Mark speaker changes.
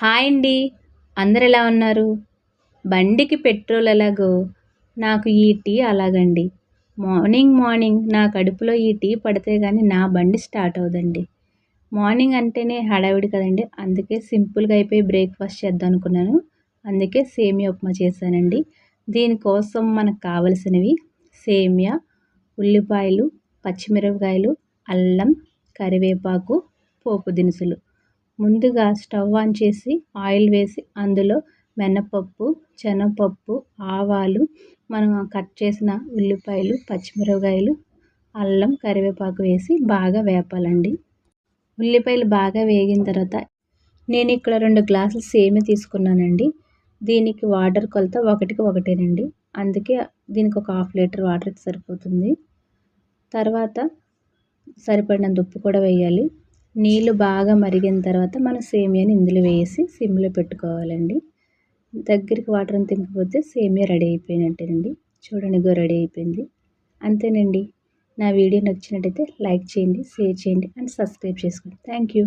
Speaker 1: Hi అండి. అందరు ఎలా ఉన్నారు? బండికి పెట్రోల్ ఎలాగో నాకు ఈ టీ అలాగండి. మార్నింగ్ మార్నింగ్ నా కడుపులో ఈ టీ పడితే గానీ నా బండి స్టార్ట్ అవ్వదండి. మార్నింగ్ అంటేనే హడావిడి కదండీ! అందుకే సింపుల్‌గా అయిపోయి బ్రేక్‌ఫాస్ట్ చేద్దాం అనుకున్నాను. అందుకే సేమియా ఉప్మా చేశానండి. దీనికోసం మనకు కావాల్సినవి సేమియా, ఉల్లిపాయలు, పచ్చిమిరపకాయలు, అల్లం, కరివేపాకు, పోపు దినుసులు. ముందుగా స్టవ్ ఆన్ చేసి ఆయిల్ వేసి అందులో మినపప్పు, శనగపప్పు, ఆవాలు, మనం కట్ చేసిన ఉల్లిపాయలు, పచ్చిమిరపకాయలు, అల్లం, కరివేపాకు వేసి బాగా వేపాలండి. ఉల్లిపాయలు బాగా వేగిన తర్వాత నేను ఇక్కడ 2 గ్లాసులు సేమియా తీసుకున్నానండి. దీనికి వాటర్ కొలత 1కి 1 అందుకే దీనికి ఒక హాఫ్ లీటర్ వాటర్ అయితే సరిపోతుంది. తర్వాత సరిపడినంత ఉప్పు కూడా వేయాలి. నీళ్ళు బాగా మరిగిన తర్వాత మనం సేమియాని ఇందులో వేసి సిమ్లో పెట్టుకోవాలండి. దగ్గరికి వాటర్ అంతా ఇంకిపోతే సేమియా రెడీ అయిపోయినట్టేనండి. చూడండి రెడీ అయిపోయింది. అంతేనండి. నా వీడియో నచ్చినట్టయితే లైక్ చేయండి, షేర్ చేయండి అండ్ సబ్స్క్రైబ్ చేసుకోండి. Thank you.